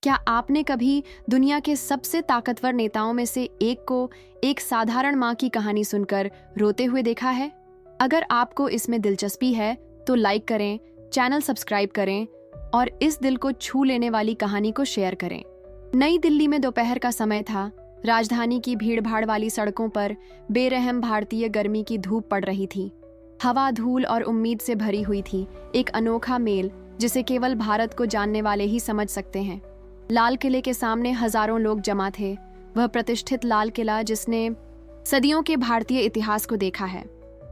क्या आपने कभी दुनिया के सबसे ताकतवर नेताओं में से एक को एक साधारण माँ की कहानी सुनकर रोते हुए देखा है? अगर आपको इसमें दिलचस्पी है तो लाइक करें, चैनल सब्सक्राइब करें और इस दिल को छू लेने वाली कहानी को शेयर करें। नई दिल्ली में दोपहर का समय था। राजधानी की भीड़भाड़ वाली सड़कों पर बेरहम भारतीय गर्मी की धूप पड़ रही थी। हवा धूल और उम्मीद से भरी हुई थी, एक अनोखा मेल जिसे केवल भारत को जानने वाले ही समझ सकते हैं। लाल किले के सामने हजारों लोग जमा थे, वह प्रतिष्ठित लाल किला जिसने सदियों के भारतीय इतिहास को देखा है।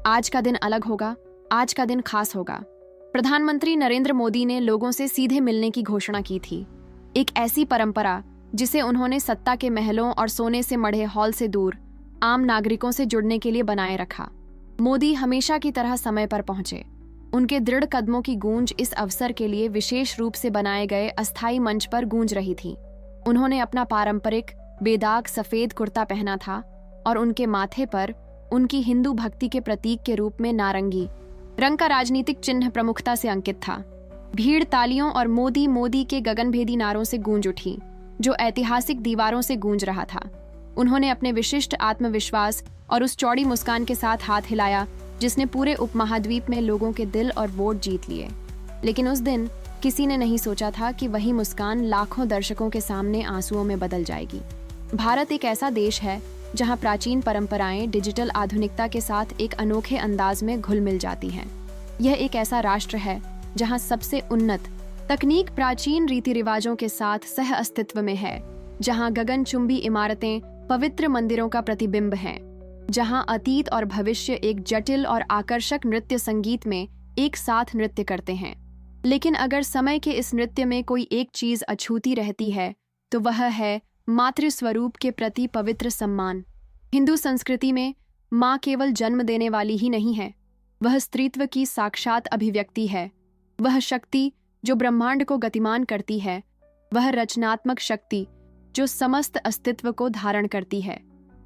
आज का दिन अलग होगा, आज का दिन खास होगा। प्रधानमंत्री नरेंद्र मोदी ने लोगों से सीधे मिलने की घोषणा की थी, एक ऐसी परंपरा जिसे उन्होंने सत्ता के महलों और सोने से मढ़े हॉल से दूर आम नागरिकों से जुड़ने के लिए बनाए रखा। मोदी हमेशा की तरह समय पर पहुंचे। उनके दृढ़ कदमों की गूंज इस अवसर के लिए विशेष रूप से बनाए गए अस्थायी मंच पर गूंज रही थी। उन्होंने अपना पारंपरिक बेदाग सफेद कुर्ता पहना था और उनके माथे पर उनकी हिंदू भक्ति के प्रतीक के रूप में नारंगी रंग का राजनीतिक चिन्ह प्रमुखता से अंकित था। भीड़ तालियों और मोदी मोदी के गगनभेदी नारों से गूंज उठी, जो ऐतिहासिक दीवारों से गूंज रहा था। उन्होंने अपने विशिष्ट आत्मविश्वास और उस चौड़ी मुस्कान के साथ हाथ हिलाया जिसने पूरे उपमहाद्वीप में लोगों के दिल और वोट जीत लिए। लेकिन उस दिन किसी ने नहीं सोचा था कि वही मुस्कान लाखों दर्शकों के सामने आंसुओं में बदल जाएगी। भारत एक ऐसा देश है जहां प्राचीन परंपराएं डिजिटल आधुनिकता के साथ एक अनोखे अंदाज में घुल मिल जाती हैं। यह एक ऐसा राष्ट्र है जहां सबसे उन्नत तकनीक प्राचीन रीति रिवाजों के साथ सह अस्तित्व में है, जहां गगनचुंबी इमारतें पवित्र मंदिरों का प्रतिबिंब हैं, जहां अतीत और भविष्य एक जटिल और आकर्षक नृत्य संगीत में एक साथ नृत्य करते हैं। लेकिन अगर समय के इस नृत्य में कोई एक चीज अछूती रहती है तो वह है मातृ स्वरूप के प्रति पवित्र सम्मान। हिंदू संस्कृति में माँ केवल जन्म देने वाली ही नहीं है, वह स्त्रीत्व की साक्षात अभिव्यक्ति है। वह शक्ति जो ब्रह्मांड को गतिमान करती है, वह रचनात्मक शक्ति जो समस्त अस्तित्व को धारण करती है।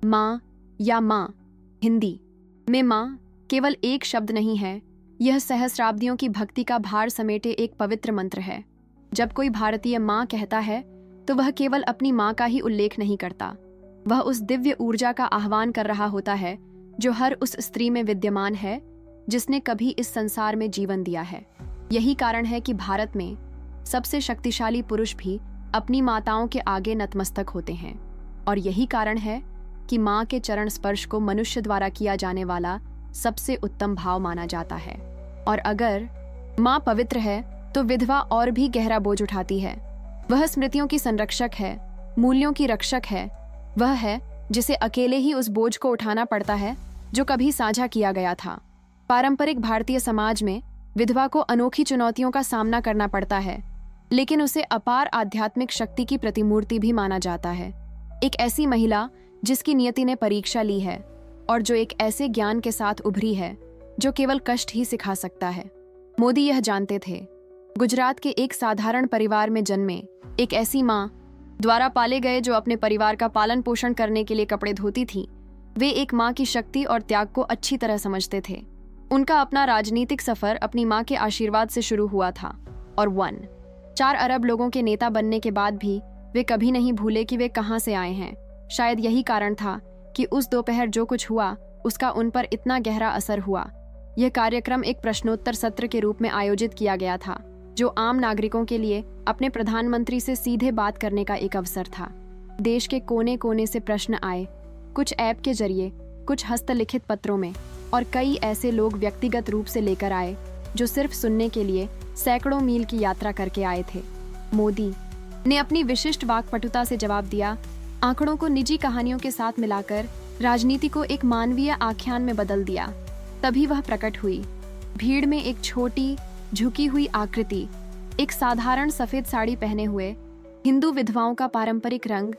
माँ या माँ हिंदी में माँ केवल एक शब्द नहीं है, यह सहस्राब्दियों की भक्ति का भार समेटे एक पवित्र मंत्र है। जब कोई भारतीय माँ कहता है तो वह केवल अपनी माँ का ही उल्लेख नहीं करता, वह उस दिव्य ऊर्जा का आह्वान कर रहा होता है जो हर उस स्त्री में विद्यमान है जिसने कभी इस संसार में जीवन दिया है। यही कारण है कि भारत में सबसे शक्तिशाली पुरुष भी अपनी माताओं के आगे नतमस्तक होते हैं, और यही कारण है कि माँ के चरण स्पर्श को मनुष्य द्वारा किया जाने वाला सबसे उत्तम भाव माना जाता है। और अगर माँ पवित्र है तो विधवा और भी गहरा बोझ उठाती है। वह स्मृतियों की संरक्षक है, मूल्यों की रक्षक है। वह है जिसे अकेले ही उस बोझ को उठाना पड़ता है जो कभी साझा किया गया था। पारंपरिक भारतीय समाज में विधवा को अनोखी चुनौतियों का सामना करना पड़ता है, लेकिन उसे अपार आध्यात्मिक शक्ति की प्रतिमूर्ति भी माना जाता है। एक ऐसी महिला जिसकी नियति ने परीक्षा ली है और जो एक ऐसे ज्ञान के साथ उभरी है जो केवल कष्ट ही सिखा सकता है। मोदी यह जानते थे। गुजरात के एक साधारण परिवार में जन्मे एक ऐसी माँ द्वारा पाले गए जो अपने परिवार का पालन पोषण करने के लिए कपड़े धोती थी, वे एक माँ की शक्ति और त्याग को अच्छी तरह समझते थे। उनका अपना राजनीतिक सफर अपनी माँ के आशीर्वाद से शुरू हुआ था और 4 अरब लोगों के नेता बनने के बाद भी वे कभी नहीं भूले कि वे कहाँ से आए हैं। शायद यही कारण था कि उस दोपहर जो कुछ हुआ उसका उन पर इतना गहरा असर हुआ। यह कार्यक्रम एक प्रश्नोत्तर सत्र के रूप में आयोजित किया गया था, जो आम नागरिकों के लिए अपने प्रधानमंत्री से सीधे बात करने का एक अवसर था। देश के कोने कोने से प्रश्न आए, कुछ ऐप के जरिए, कुछ हस्तलिखित पत्रों में, और कई ऐसे लोग व्यक्तिगत रूप से लेकर आए जो सिर्फ सुनने के लिए सैकड़ों मील की यात्रा करके आए थे। मोदी ने अपनी विशिष्ट वाक्पटुता से जवाब दिया, आंकड़ों को निजी कहानियों के साथ मिलाकर राजनीति को एक मानवीय आख्यान में बदल दिया। तभी वह प्रकट हुई। भीड़ में एक छोटी झुकी हुई आकृति, एक साधारण सफेद साड़ी पहने हुए हिंदू विधवाओं का पारंपरिक रंग,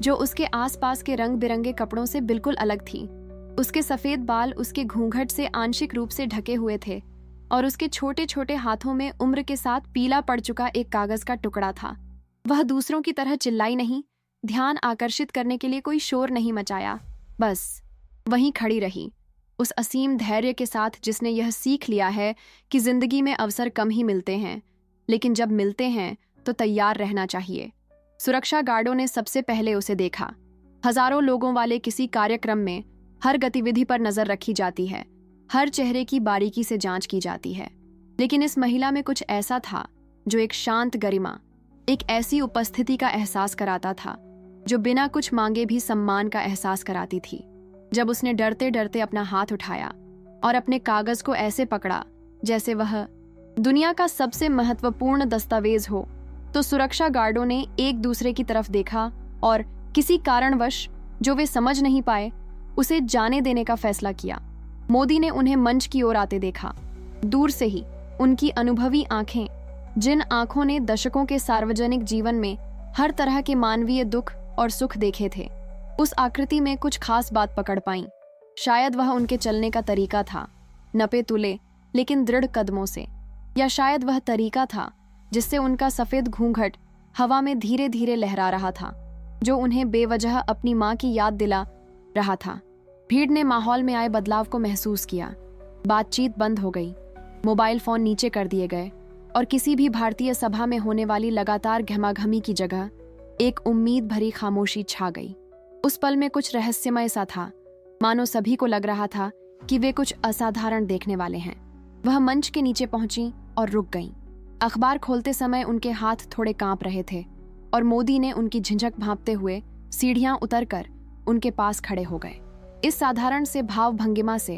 जो उसके आसपास के रंग बिरंगे कपड़ों से बिल्कुल अलग थी। उसके सफेद बाल उसके घूंघट से आंशिक रूप से ढके हुए थे और उसके छोटे छोटे हाथों में उम्र के साथ पीला पड़ चुका एक कागज का टुकड़ा था। वह दूसरों की तरह चिल्लाई नहीं, ध्यान आकर्षित करने के लिए कोई शोर नहीं मचाया, बस वहीं खड़ी रही, उस असीम धैर्य के साथ जिसने यह सीख लिया है कि जिंदगी में अवसर कम ही मिलते हैं, लेकिन जब मिलते हैं तो तैयार रहना चाहिए। सुरक्षा गार्डों ने सबसे पहले उसे देखा। हजारों लोगों वाले किसी कार्यक्रम में हर गतिविधि पर नजर रखी जाती है, हर चेहरे की बारीकी से जांच की जाती है, लेकिन इस महिला में कुछ ऐसा था जो एक शांत गरिमा, एक ऐसी उपस्थिति का एहसास कराता था जो बिना कुछ मांगे भी सम्मान का एहसास कराती थी। जब उसने डरते डरते अपना हाथ उठाया और अपने कागज को ऐसे पकड़ा जैसे वह दुनिया का सबसे महत्वपूर्ण दस्तावेज हो, तो सुरक्षा गार्डों ने एक दूसरे की तरफ देखा और किसी कारणवश जो वे समझ नहीं पाए उसे जाने देने का फैसला किया। मोदी ने उन्हें मंच की ओर आते देखा। दूर से ही उनकी अनुभवी आंखें, जिन आंखों ने दशकों के सार्वजनिक जीवन में हर तरह के मानवीय दुख और सुख देखे थे, उस आकृति में कुछ खास बात पकड़ पाईं। शायद वह उनके चलने का तरीका था, नपे तुले लेकिन दृढ़ कदमों से, या शायद वह तरीका था जिससे उनका सफेद घूंघट हवा में धीरे धीरे लहरा रहा था, जो उन्हें बेवजह अपनी मां की याद दिला रहा था। भीड़ ने माहौल में आए बदलाव को महसूस किया। बातचीत बंद हो गई, मोबाइल फोन नीचे कर दिए गए और किसी भी भारतीय सभा में होने वाली लगातार घमाघमी की जगह एक उम्मीद भरी खामोशी छा गई। उस पल में कुछ रहस्यमय सा था, मानो सभी को लग रहा था कि वे कुछ असाधारण देखने वाले हैं। वह मंच के नीचे पहुंची और रुक गईं। अखबार खोलते समय उनके हाथ थोड़े कांप रहे थे और मोदी ने उनकी झिझक भांपते हुए सीढ़ियां उतरकर उनके पास खड़े हो गए। इस साधारण से भाव भंगिमा से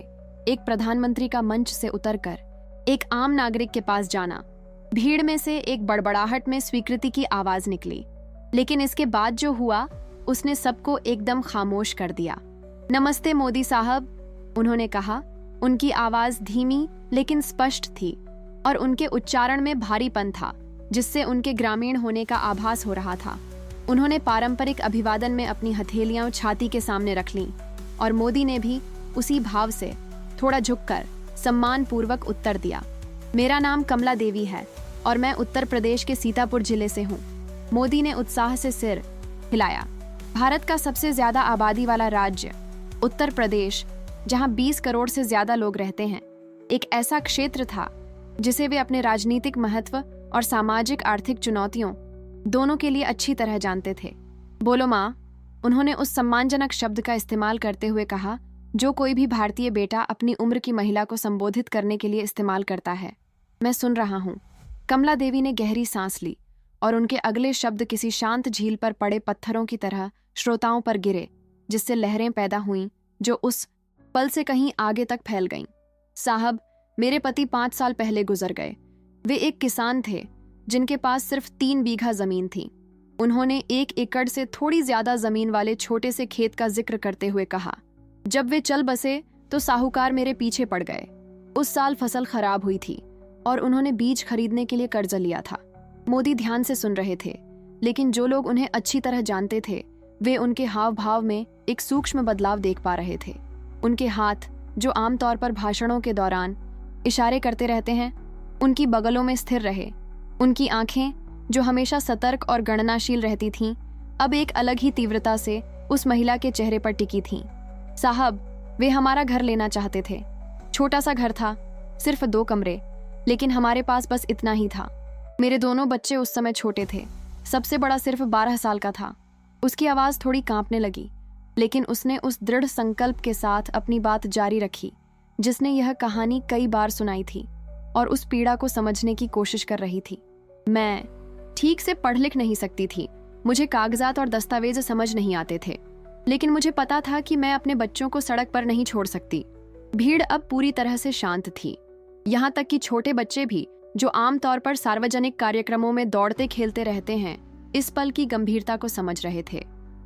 एक प्रधानमंत्री का मंच से उतरकर एक आम नागरिक के पास जाना, भीड़ में से एक बड़बड़ाहट में स्वीकृति की आवाज निकली। लेकिन इसके बाद जो हुआ उसने सबको एकदम खामोश कर दिया। नमस्ते मोदी साहब, उन्होंने कहा। उनकी आवाज धीमी लेकिन स्पष्ट थी और उनके उच्चारण में भारीपन था जिससे उनके ग्रामीण होने का आभास हो रहा था। उन्होंने पारंपरिक अभिवादन में अपनी हथेलियां छाती के सामने रख लीं और मोदी ने भी उसी भाव से थोड़ा झुककर सम्मानपूर्वक उत्तर दिया। मेरा नाम कमला देवी है और मैं उत्तर प्रदेश के सीतापुर जिले से हूँ। मोदी ने उत्साह से सिर हिलाया। भारत का सबसे ज्यादा आबादी वाला राज्य उत्तर प्रदेश, जहाँ 20 करोड़ से ज्यादा लोग रहते हैं, एक ऐसा क्षेत्र था जिसे वे अपने राजनीतिक महत्व और सामाजिक आर्थिक चुनौतियों दोनों के लिए अच्छी तरह जानते थे। बोलो माँ, उन्होंने उस सम्मानजनक शब्द का इस्तेमाल करते हुए कहा जो कोई भी भारतीय बेटा अपनी उम्र की महिला को संबोधित करने के लिए इस्तेमाल करता है। मैं सुन रहा हूँ। कमला देवी ने गहरी सांस ली और उनके अगले शब्द किसी शांत झील पर पड़े पत्थरों की तरह श्रोताओं पर गिरे, जिससे लहरें पैदा हुईं जो उस पल से कहीं आगे तक फैल गईं। साहब, मेरे पति 5 साल पहले गुजर गए। वे एक किसान थे जिनके पास सिर्फ 3 बीघा जमीन थी। उन्होंने 1 एकड़ से थोड़ी ज्यादा जमीन वाले छोटे से खेत का जिक्र करते हुए कहा, जब वे चल बसे तो साहूकार मेरे पीछे पड़ गए। उस साल फसल खराब हुई थी और उन्होंने बीज खरीदने के लिए कर्जा लिया था। मोदी ध्यान से सुन रहे थे, लेकिन जो लोग उन्हें अच्छी तरह जानते थे वे उनके हाव भाव में एक सूक्ष्म बदलाव देख पा रहे थे। उनके हाथ, जो आमतौर पर भाषणों के दौरान इशारे करते रहते हैं, उनकी बगलों में स्थिर रहे। उनकी आंखें, जो हमेशा सतर्क और गणनाशील रहती थीं, अब एक अलग ही तीव्रता से उस महिला के चेहरे पर टिकी थीं। साहब, वे हमारा घर लेना चाहते थे। छोटा सा घर था, सिर्फ 2 कमरे, लेकिन हमारे पास बस इतना ही था। मेरे दोनों बच्चे उस समय छोटे थे। सबसे बड़ा सिर्फ 12 साल का था। उसकी आवाज़ थोड़ी कांपने लगी, लेकिन उसने उस दृढ़ संकल्प के साथ अपनी बात जारी रखी जिसने यह कहानी कई बार सुनाई थी और उस पीड़ा को समझने की कोशिश कर रही थी। मैं ठीक से पढ़ लिख नहीं सकती थी, मुझे कागजात और दस्तावेज समझ नहीं आते थे, लेकिन मुझे पता था कि मैं अपने बच्चों को सड़क पर नहीं छोड़ सकती। भीड़ अब पूरी तरह से शांत थी, यहाँ तक कि छोटे बच्चे भी, जो आमतौर पर सार्वजनिक कार्यक्रमों में दौड़ते खेलते रहते हैं, इस पल की गंभीरता को समझ रहे थे।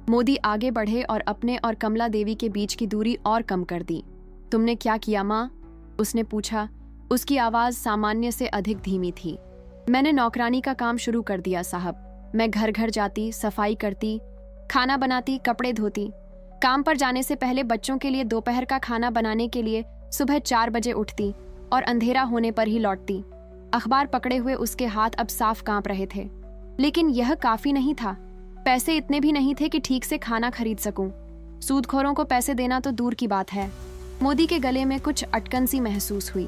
मोदी आगे बढ़े और अपने और कमला देवी के बीच की दूरी और कम कर दी। तुमने क्या किया माँ? उसने पूछा। उसकी आवाज सामान्य से अधिक धीमी थी। मैंने नौकरानी का काम शुरू कर दिया साहब। मैं घर घर जाती, सफाई करती, खाना बनाती, कपड़े धोती। काम पर जाने से पहले बच्चों के लिए दोपहर का खाना बनाने के लिए सुबह 4 बजे उठती और अंधेरा होने पर ही लौटती। अखबार पकड़े हुए उसके हाथ अब साफ कांप रहे थे। लेकिन यह काफी नहीं था। पैसे इतने भी नहीं थे कि ठीक से खाना खरीद सकूं। सूदखोरों को पैसे देना तो दूर की बात है। मोदी के गले में कुछ अटकन सी महसूस हुई।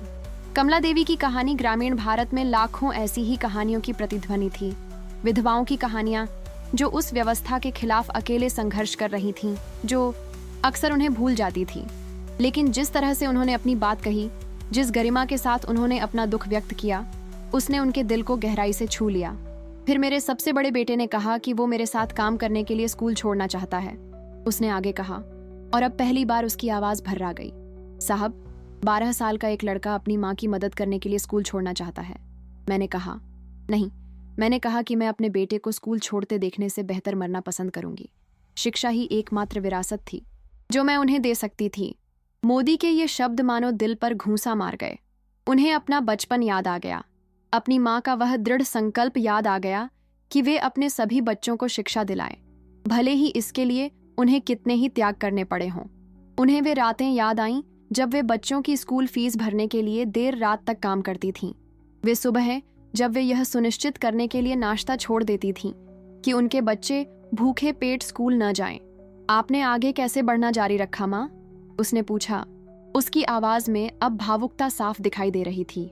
कमला देवी की कहानी ग्रामीण भारत में लाखों ऐसी ही कहानियों की प्रतिध्वनि थी। विधवाओं की कहानियां, जो उस व्यवस्था के खिलाफ अकेले संघर्ष कर रही थीं, जो अक्सर उन्हें भूल जाती थी। लेकिन जिस तरह से उन्होंने अपनी बात कही, जिस गरिमा के साथ उन्होंने अपना दुख व्यक्त किया, उसने उनके दिल को गहराई से छू लिया। फिर मेरे सबसे बड़े बेटे ने कहा कि वो मेरे साथ काम करने के लिए स्कूल छोड़ना चाहता है, उसने आगे कहा, और अब पहली बार उसकी आवाज भर्रा गई। साहब, 12 साल का एक लड़का अपनी माँ की मदद करने के लिए स्कूल छोड़ना चाहता है। मैंने कहा, नहीं। मैंने कहा कि मैं अपने बेटे को स्कूल छोड़ते देखने से बेहतर मरना पसंद करूंगी। शिक्षा ही एकमात्र विरासत थी जो मैं उन्हें दे सकती थी। मोदी के ये शब्द मानो दिल पर घूंसा मार गए। उन्हें अपना बचपन याद आ गया, अपनी माँ का वह दृढ़ संकल्प याद आ गया कि वे अपने सभी बच्चों को शिक्षा दिलाएं, भले ही इसके लिए उन्हें कितने ही त्याग करने पड़े हों। उन्हें वे रातें याद आईं जब वे बच्चों की स्कूल फीस भरने के लिए देर रात तक काम करती थीं। वे सुबह जब वे यह सुनिश्चित करने के लिए नाश्ता छोड़ देती थीं कि उनके बच्चे भूखे पेट स्कूल न जाएं। आपने आगे कैसे बढ़ना जारी रखा माँ? उसने पूछा। उसकी आवाज में अब भावुकता साफ दिखाई दे रही थी।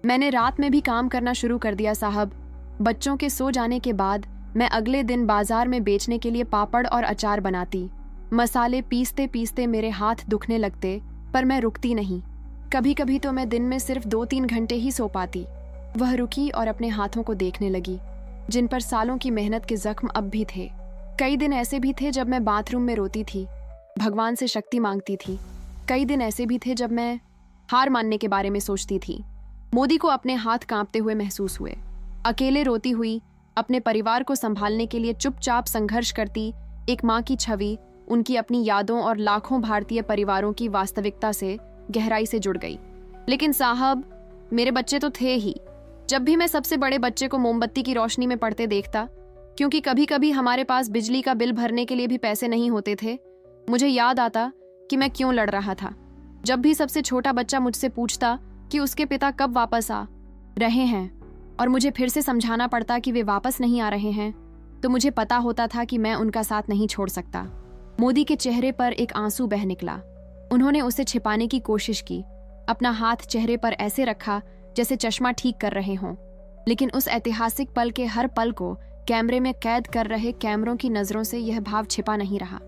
मैंने रात में भी काम करना शुरू कर दिया साहब। बच्चों के सो जाने के बाद मैं अगले दिन बाजार में बेचने के लिए पापड़ और अचार बनाती। मसाले पीसते पीसते मेरे हाथ दुखने लगते, पर मैं रुकती नहीं। कभी कभी तो मैं दिन में सिर्फ 2-3 घंटे ही सो पाती। वह रुकी और अपने हाथों को देखने लगी, जिन पर सालों की मेहनत के जख्म अब भी थे। कई दिन ऐसे भी थे जब मैं बाथरूम में रोती थी, भगवान से शक्ति मांगती थी। कई दिन ऐसे भी थे जब मैं हार मानने के बारे में सोचती थी। मोदी को अपने हाथ कांपते हुए महसूस हुए। अकेले रोती हुई, अपने परिवार को संभालने के लिए चुपचाप संघर्ष करती एक माँ की छवि उनकी अपनी यादों और लाखों भारतीय परिवारों की वास्तविकता से गहराई से जुड़ गई। लेकिन साहब, मेरे बच्चे तो थे ही। जब भी मैं सबसे बड़े बच्चे को मोमबत्ती की रोशनी में पड़ते देखता, क्योंकि कभी कभी हमारे पास बिजली का बिल भरने के लिए भी पैसे नहीं होते थे, मुझे याद आता कि मैं क्यों लड़ रहा था। जब भी सबसे छोटा बच्चा मुझसे पूछता कि उसके पिता कब वापस आ रहे हैं और मुझे फिर से समझाना पड़ता कि वे वापस नहीं आ रहे हैं, तो मुझे पता होता था कि मैं उनका साथ नहीं छोड़ सकता। मोदी के चेहरे पर एक आंसू बह निकला। उन्होंने उसे छिपाने की कोशिश की, अपना हाथ चेहरे पर ऐसे रखा जैसे चश्मा ठीक कर रहे हों। लेकिन उस ऐतिहासिक पल के हर पल को कैमरे में कैद कर रहे कैमरों की नजरों से यह भाव छिपा नहीं रहा।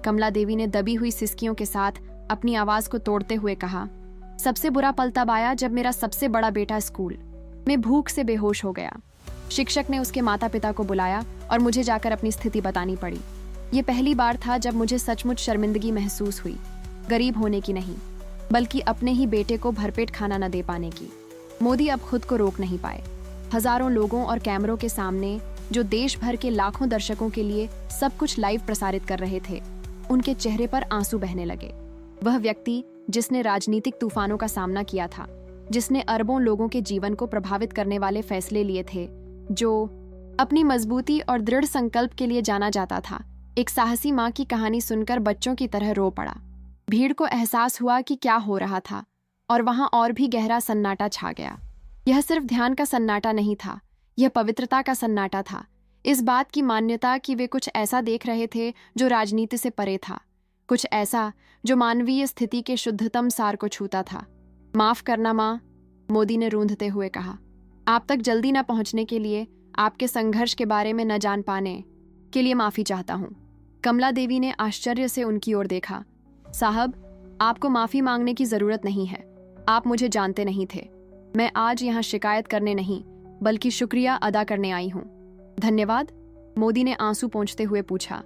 कमला देवी ने दबी हुई सिसकियों के साथ अपनी आवाज को तोड़ते हुए कहा, सबसे बुरा पल तब आया जब मेरा सबसे बड़ा बेटा स्कूल में भूख से बेहोश हो गया। शिक्षक ने उसके माता पिता को बुलाया और मुझे जाकर अपनी स्थिति बतानी पड़ी। ये पहली बार था जब मुझे सचमुच शर्मिंदगी महसूस हुई, गरीब होने की नहीं, बल्कि अपने ही बेटे को भरपेट खाना न दे पाने की। मोदी अब खुद को रोक नहीं पाए। हजारों लोगों और कैमरों के सामने, जो देश भर के लाखों दर्शकों के लिए सब कुछ लाइव प्रसारित कर रहे थे, उनके चेहरे पर आंसू बहने लगे। वह व्यक्ति जिसने राजनीतिक तूफानों का सामना किया था, जिसने अरबों लोगों के जीवन को प्रभावित करने वाले फैसले लिए थे, जो अपनी मजबूती और दृढ़ संकल्प के लिए जाना जाता था, एक साहसी माँ की कहानी सुनकर बच्चों की तरह रो पड़ा। भीड़ को एहसास हुआ कि क्या हो रहा था, और वहां और भी गहरा सन्नाटा छा गया। यह सिर्फ ध्यान का सन्नाटा नहीं था, यह पवित्रता का सन्नाटा था। इस बात की मान्यता कि वे कुछ ऐसा देख रहे थे जो राजनीति से परे था, कुछ ऐसा जो मानवीय स्थिति के शुद्धतम सार को छूता था। माफ करना माँ, मोदी ने रूंधते हुए कहा। आप तक जल्दी न पहुंचने के लिए, आपके संघर्ष के बारे में न जान पाने के लिए माफी चाहता हूं। कमला देवी ने आश्चर्य से उनकी ओर देखा। साहब, आपको माफी मांगने की जरूरत नहीं है। आप मुझे जानते नहीं थे। मैं आज यहाँ शिकायत करने नहीं, बल्कि शुक्रिया अदा करने आई हूँ। धन्यवाद, मोदी ने आंसू पोंछते हुए पूछा।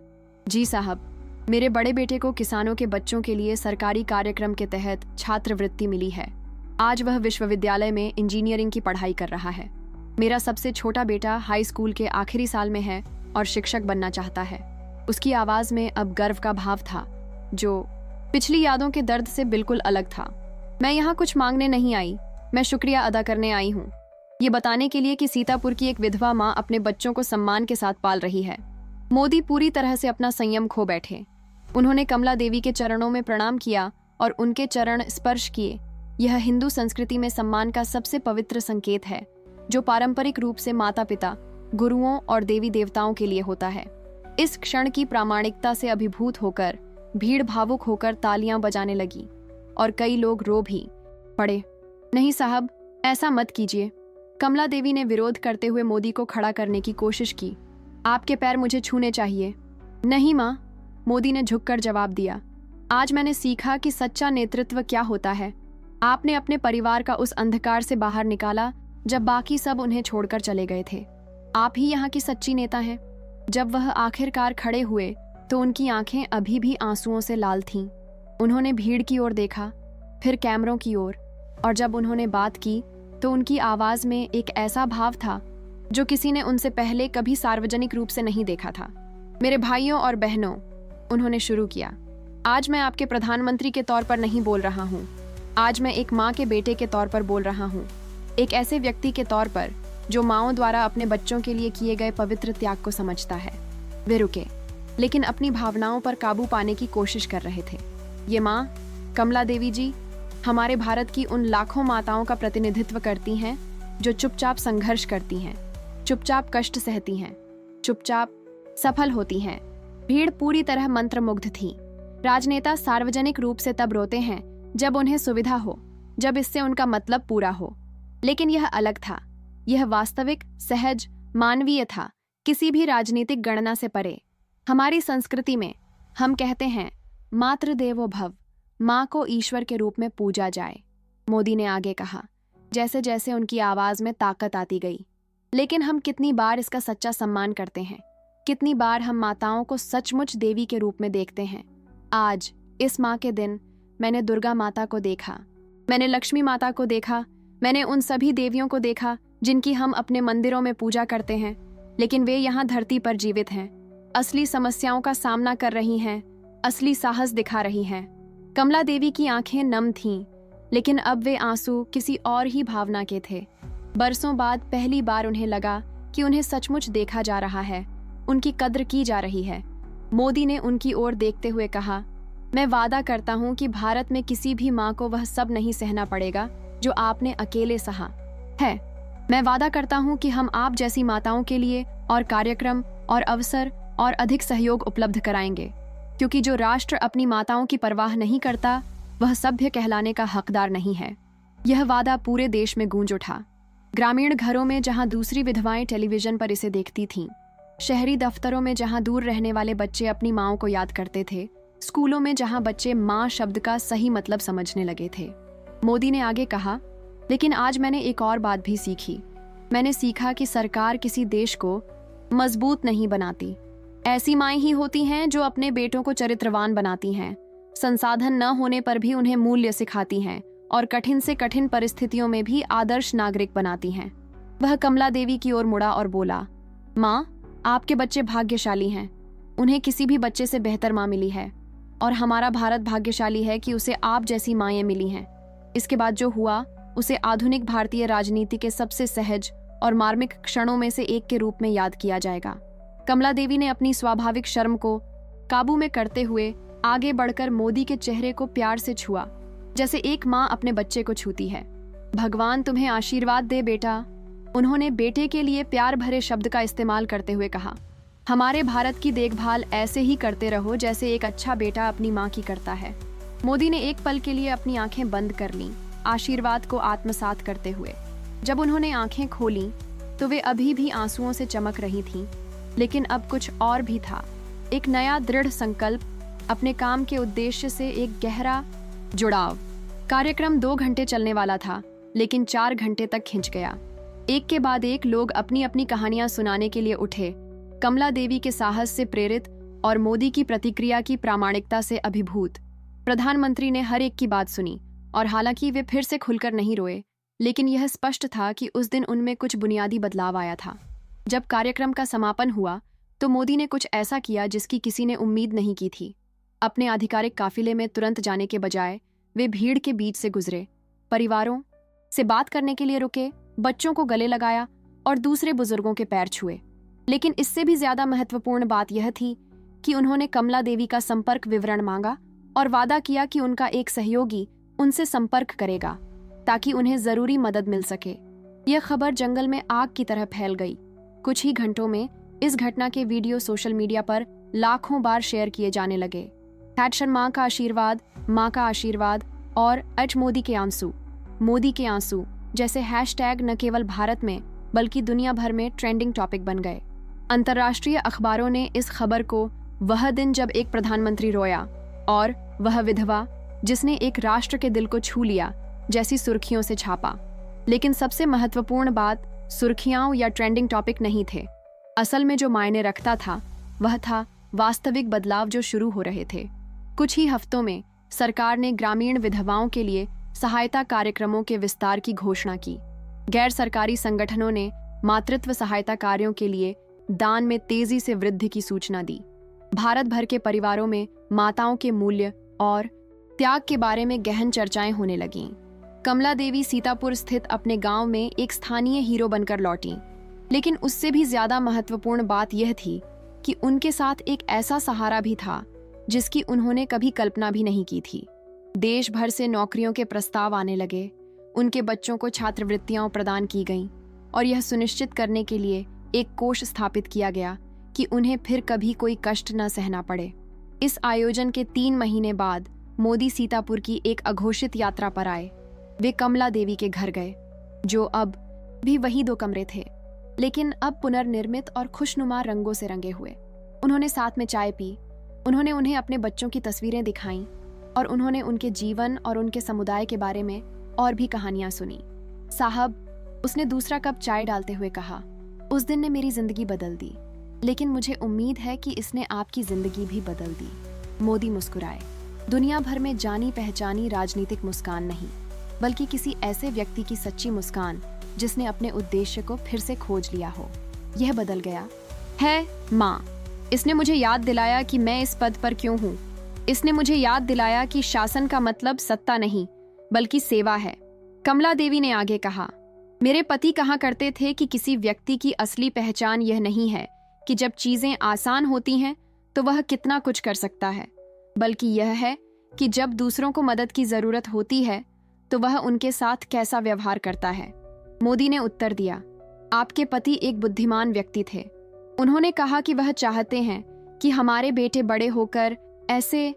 जी साहब, मेरे बड़े बेटे को किसानों के बच्चों के लिए सरकारी कार्यक्रम के तहत छात्रवृत्ति मिली है। आज वह विश्वविद्यालय में इंजीनियरिंग की पढ़ाई कर रहा है। मेरा सबसे छोटा बेटा हाई स्कूल के आखिरी साल में है और शिक्षक बनना चाहता है। उसकी आवाज में अब गर्व का भाव था, जो पिछली यादों के दर्द से बिल्कुल अलग था। मैं यहाँ कुछ मांगने नहीं आई, मैं शुक्रिया अदा करने आई हूँ। ये बताने के लिए कि सीतापुर की एक विधवा माँ अपने बच्चों को सम्मान के साथ पाल रही है। मोदी पूरी तरह से अपना संयम खो बैठे। उन्होंने कमला देवी के चरणों में प्रणाम किया और उनके चरण स्पर्श किए। यह हिंदू संस्कृति में सम्मान का सबसे पवित्र संकेत है, जो पारंपरिक रूप से माता पिता, गुरुओं और देवी देवताओं के लिए होता है। इस क्षण की प्रामाणिकता से अभिभूत होकर भीड़ भावुक होकर तालियां बजाने लगी और कई लोग रो भी पड़े। नहीं साहब, ऐसा मत कीजिए। कमला देवी ने विरोध करते हुए मोदी को खड़ा करने की कोशिश की। आपके पैर मुझे छूने चाहिए। नहीं माँ, मोदी ने झुककर जवाब दिया। आज मैंने सीखा कि सच्चा नेतृत्व क्या होता है। आपने अपने परिवार का उस अंधकार से बाहर निकाला जब बाकी सब उन्हें छोड़कर चले गए थे। आप ही यहाँ की सच्ची नेता हैं। जब वह आखिरकार खड़े हुए तो उनकी आंखें अभी भी आंसुओं से लाल थीं। उन्होंने भीड़ की ओर देखा, फिर कैमरों की ओर, और जब उन्होंने बात की तो उनकी आवाज में एक ऐसा भाव था जो किसी ने उनसे पहले कभी सार्वजनिक रूप से नहीं देखा था। मेरे भाइयों और बहनों, उन्होंने शुरू किया, आज मैं आपके प्रधानमंत्री के तौर पर नहीं बोल रहा हूँ। आज मैं एक माँ के बेटे के तौर पर बोल रहा हूँ, एक ऐसे व्यक्ति के तौर पर जो माँओं द्वारा अपने बच्चों के लिए किए गए पवित्र त्याग को समझता है। वे रुके, लेकिन अपनी भावनाओं पर काबू पाने की कोशिश कर रहे थे। ये माँ कमला देवी जी हमारे भारत की उन लाखों माताओं का प्रतिनिधित्व करती हैं जो चुपचाप संघर्ष करती हैं, चुपचाप कष्ट सहती हैं, चुपचाप सफल होती हैं। भीड़ पूरी तरह मंत्रमुग्ध थी। राजनेता सार्वजनिक रूप से तब रोते हैं जब उन्हें सुविधा हो, जब इससे उनका मतलब पूरा हो। लेकिन यह अलग था। यह वास्तविक, सहज, मानवीय था, किसी भी राजनीतिक गणना से परे। हमारी संस्कृति में हम कहते हैं मातृ देवो भव, माँ को ईश्वर के रूप में पूजा जाए। मोदी ने आगे कहा, जैसे जैसे उनकी आवाज में ताकत आती गई। लेकिन हम कितनी बार इसका सच्चा सम्मान करते हैं? कितनी बार हम माताओं को सचमुच देवी के रूप में देखते हैं? आज इस माँ के दिन मैंने दुर्गा माता को देखा, मैंने लक्ष्मी माता को देखा, मैंने उन सभी देवियों को देखा जिनकी हम अपने मंदिरों में पूजा करते हैं, लेकिन वे यहाँ धरती पर जीवित हैं, असली समस्याओं का सामना कर रही हैं, असली साहस दिखा रही हैं। कमला देवी की आंखें नम थीं, लेकिन अब वे आंसू किसी और ही भावना के थे। बरसों बाद पहली बार उन्हें लगा कि उन्हें सचमुच देखा जा रहा है, उनकी कद्र की जा रही है। मोदी ने उनकी ओर देखते हुए कहा, मैं वादा करता हूं कि भारत में किसी भी माँ को वह सब नहीं सहना पड़ेगा जो आपने अकेले सहा है। मैं वादा करता हूं कि हम आप जैसी माताओं के लिए और कार्यक्रम और अवसर और अधिक सहयोग उपलब्ध कराएंगे, क्योंकि जो राष्ट्र अपनी माताओं की परवाह नहीं करता वह सभ्य कहलाने का हकदार नहीं है। यह वादा पूरे देश में गूंज उठा। ग्रामीण घरों में जहां दूसरी विधवाएं टेलीविजन पर इसे देखती थीं, शहरी दफ्तरों में जहां दूर रहने वाले बच्चे अपनी माँओं को याद करते थे, स्कूलों में जहां बच्चे माँ शब्द का सही मतलब समझने लगे थे। मोदी ने आगे कहा, लेकिन आज मैंने एक और बात भी सीखी। मैंने सीखा कि सरकार किसी देश को मजबूत नहीं बनाती। ऐसी माएँ ही होती हैं जो अपने बेटों को चरित्रवान बनाती हैं, संसाधन न होने पर भी उन्हें मूल्य सिखाती हैं और कठिन से कठिन परिस्थितियों में भी आदर्श नागरिक बनाती हैं। वह कमला देवी की ओर मुड़ा और बोला, माँ, आपके बच्चे भाग्यशाली हैं। उन्हें किसी भी बच्चे से बेहतर माँ मिली है, और हमारा भारत भाग्यशाली है कि उसे आप जैसी माएँ मिली हैं। इसके बाद जो हुआ उसे आधुनिक भारतीय राजनीति के सबसे सहज और मार्मिक क्षणों में से एक के रूप में याद किया जाएगा। कमला देवी ने अपनी स्वाभाविक शर्म को काबू में करते हुए आगे बढ़कर मोदी के चेहरे को प्यार से छुआ, जैसे एक माँ अपने बच्चे को छूती है। भगवान तुम्हें आशीर्वाद दे बेटा, उन्होंने बेटे के लिए प्यार भरे शब्द का इस्तेमाल करते हुए कहा। हमारे भारत की देखभाल ऐसे ही करते रहो जैसे एक अच्छा बेटा अपनी माँ की करता है। मोदी ने एक पल के लिए अपनी आंखें बंद कर लीं, आशीर्वाद को आत्मसात करते हुए। जब उन्होंने आंखें खोलीं तो वे अभी भी आंसुओं से चमक रही थीं, लेकिन अब कुछ और भी था। एक नया दृढ़ संकल्प, अपने काम के उद्देश्य से एक गहरा जुड़ाव। कार्यक्रम 2 घंटे चलने वाला था, लेकिन 4 घंटे तक खिंच गया। एक के बाद एक लोग अपनी अपनी कहानियां सुनाने के लिए उठे, कमला देवी के साहस से प्रेरित और मोदी की प्रतिक्रिया की प्रामाणिकता से अभिभूत। प्रधानमंत्री ने हर एक की बात सुनी, और हालांकि वे फिर से खुलकर नहीं रोए, लेकिन यह स्पष्ट था कि उस दिन उनमें कुछ बुनियादी बदलाव आया था। जब कार्यक्रम का समापन हुआ तो मोदी ने कुछ ऐसा किया जिसकी किसी ने उम्मीद नहीं की थी। अपने आधिकारिक काफिले में तुरंत जाने के बजाय वे भीड़ के बीच से गुजरे, परिवारों से बात करने के लिए रुके, बच्चों को गले लगाया और दूसरे बुजुर्गों के पैर छुए। लेकिन इससे भी ज्यादा महत्वपूर्ण बात यह थी कि उन्होंने कमला देवी का संपर्क विवरण मांगा और वादा किया कि उनका एक सहयोगी उनसे संपर्क करेगा ताकि उन्हें जरूरी मदद मिल सके। यह खबर जंगल में आग की तरह फैल गई। कुछ ही घंटों में इस घटना के वीडियो सोशल मीडिया पर लाखों बार शेयर किए जाने लगे। #माँ का आशीर्वाद, माँ का आशीर्वाद और #मोदी के आंसू, मोदी के आंसू जैसे हैशटैग न केवल भारत में बल्कि दुनिया भर में ट्रेंडिंग टॉपिक बन गए। अंतर्राष्ट्रीय अखबारों ने इस खबर को वह दिन जब एक प्रधानमंत्री रोया और वह विधवा जिसने एक राष्ट्र के दिल को छू लिया जैसी सुर्खियों से छापा। लेकिन सबसे महत्वपूर्ण बात सुर्खियां या ट्रेंडिंग टॉपिक नहीं थे। असल में जो मायने रखता था वह था वास्तविक बदलाव जो शुरू हो रहे थे। कुछ ही हफ्तों में सरकार ने ग्रामीण विधवाओं के लिए सहायता कार्यक्रमों के विस्तार की घोषणा की। गैर सरकारी संगठनों ने मातृत्व सहायता कार्यों के लिए दान में तेजी से वृद्धि की सूचना दी। भारत भर के परिवारों में माताओं के मूल्य और त्याग के बारे में गहन चर्चाएं होने लगीं। कमला देवी सीतापुर स्थित अपने गांव में एक स्थानीय हीरो बनकर लौटीं। लेकिन उससे भी ज्यादा महत्वपूर्ण बात यह थी कि उनके साथ एक ऐसा सहारा भी था जिसकी उन्होंने कभी कल्पना भी नहीं की थी। देश भर से नौकरियों के प्रस्ताव आने लगे, उनके बच्चों को छात्रवृत्तियां प्रदान की गईं और यह सुनिश्चित करने के लिए एक कोष स्थापित किया गया कि उन्हें फिर कभी कोई कष्ट न सहना पड़े। इस आयोजन के 3 महीने बाद मोदी सीतापुर की एक अघोषित यात्रा पर आए। वे कमला देवी के घर गए, जो अब भी वही 2 कमरे थे, लेकिन अब पुनर्निर्मित और खुशनुमा रंगों से रंगे हुए। उन्होंने साथ में चाय पी, उन्होंने उन्हें अपने बच्चों की तस्वीरें दिखाईं और उन्होंने उनके जीवन और उनके समुदाय के बारे में और भी कहानियां सुनी। साहब, उसने दूसरा कप चाय डालते हुए कहा, उस दिन ने मेरी जिंदगी बदल दी, लेकिन मुझे उम्मीद है कि इसने आपकी जिंदगी भी बदल दी। मोदी मुस्कुराए। दुनिया भर में जानी पहचानी राजनीतिक मुस्कान नहीं, बल्कि किसी ऐसे व्यक्ति की सच्ची मुस्कान जिसने अपने उद्देश्य को फिर से खोज लिया हो। यह बदल गया है माँ। इसने मुझे याद दिलाया कि मैं इस पद पर क्यों हूँ। इसने मुझे याद दिलाया कि शासन का मतलब सत्ता नहीं, बल्कि सेवा है। कमला देवी ने आगे कहा, मेरे पति कहा करते थे कि किसी व्यक्ति की असली पहचान यह नहीं है कि जब चीजें आसान होती हैं तो वह कितना कुछ कर सकता है, बल्कि यह है कि जब दूसरों को मदद की जरूरत होती है तो वह उनके साथ कैसा व्यवहार करता है। मोदी ने उत्तर दिया, आपके पति एक बुद्धिमान व्यक्ति थे। उन्होंने कहा कि वह चाहते हैं कि हमारे बेटे बड़े होकर ऐसे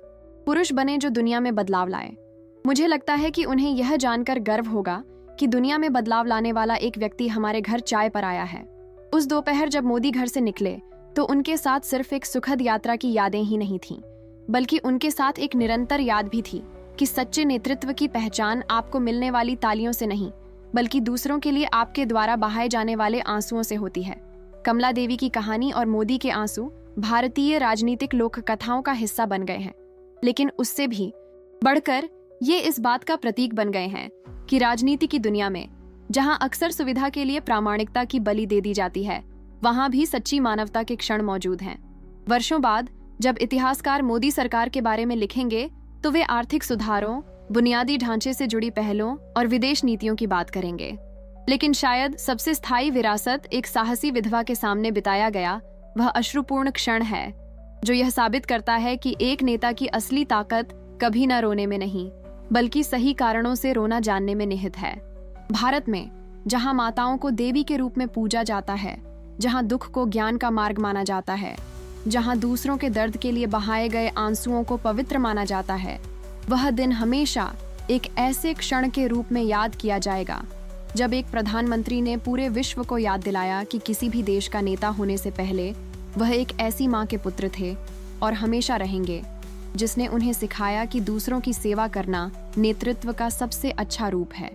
पुरुष बने जो दुनिया में बदलाव लाए। मुझे लगता है कि उन्हें यह जानकर गर्व होगा कि दुनिया में बदलाव लाने वाला एक व्यक्ति हमारे घर चाय पर आया है। उस दोपहर जब मोदी घर से निकले तो उनके साथ सिर्फ एक सुखद यात्रा की यादें ही नहीं थीं, बल्कि उनके साथ एक निरंतर याद भी थी कि सच्चे नेतृत्व की पहचान आपको मिलने वाली तालियों से नहीं, बल्कि दूसरों के लिए आपके द्वारा बहाए जाने वाले आंसुओं से होती है। कमला देवी की कहानी और मोदी के आंसू भारतीय राजनीतिक लोक कथाओं का हिस्सा बन गए हैं, लेकिन उससे भी बढ़कर ये इस बात का प्रतीक बन गए हैं कि राजनीति की दुनिया में जहां अक्सर सुविधा के लिए प्रामाणिकता की बलि दे दी जाती है, वहां भी सच्ची मानवता के क्षण मौजूद हैं। वर्षों बाद जब इतिहासकार मोदी सरकार के बारे में लिखेंगे तो वे आर्थिक सुधारों, बुनियादी ढांचे से जुड़ी पहलों और विदेश नीतियों की बात करेंगे। लेकिन शायद सबसे स्थायी विरासत एक साहसी विधवा के सामने बिताया गया वह अश्रुपूर्ण क्षण है, जो यह साबित करता है कि एक नेता की असली ताकत कभी न रोने में नहीं, बल्कि सही कारणों से रोना जानने में निहित है। भारत में जहां माताओं को देवी के रूप में पूजा जाता है, जहां दुख को ज्ञान का मार्ग माना जाता है, जहां दूसरों के दर्द के लिए बहाए गए आंसुओं को पवित्र माना जाता है, वह दिन हमेशा एक ऐसे क्षण के रूप में याद किया जाएगा जब एक प्रधानमंत्री ने पूरे विश्व को याद दिलाया कि किसी भी देश का नेता होने से पहले वह एक ऐसी माँ के पुत्र थे और हमेशा रहेंगे, जिसने उन्हें सिखाया कि दूसरों की सेवा करना नेतृत्व का सबसे अच्छा रूप है।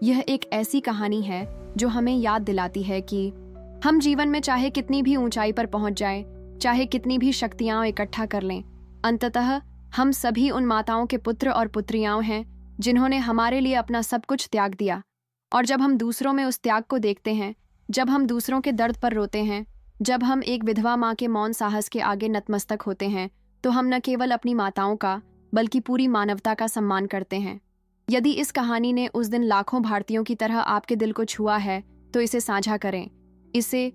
यह एक ऐसी कहानी है जो हमें याद दिलाती है कि हम जीवन में चाहे कितनी भी ऊंचाई पर पहुंच जाए, चाहे कितनी भी शक्तियां इकट्ठा कर लें, अंततः हम सभी उन माताओं के पुत्र और पुत्रियां हैं जिन्होंने हमारे लिए अपना सब कुछ त्याग दिया। और जब हम दूसरों में उस त्याग को देखते हैं, जब हम दूसरों के दर्द पर रोते हैं, जब हम एक विधवा माँ के मौन साहस के आगे नतमस्तक होते हैं, तो हम न केवल अपनी माताओं का बल्कि पूरी मानवता का सम्मान करते हैं। यदि इस कहानी ने उस दिन लाखों भारतीयों की तरह आपके दिल को छुआ है तो इसे साझा करें, इसे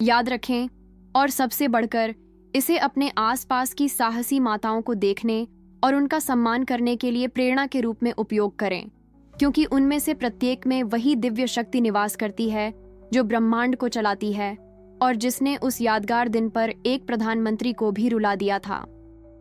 याद रखें और सबसे बढ़कर इसे अपने आसपास की साहसी माताओं को देखने और उनका सम्मान करने के लिए प्रेरणा के रूप में उपयोग करें, क्योंकि उनमें से प्रत्येक में वही दिव्य शक्ति निवास करती है जो ब्रह्मांड को चलाती है और जिसने उस यादगार दिन पर एक प्रधानमंत्री को भी रुला दिया था।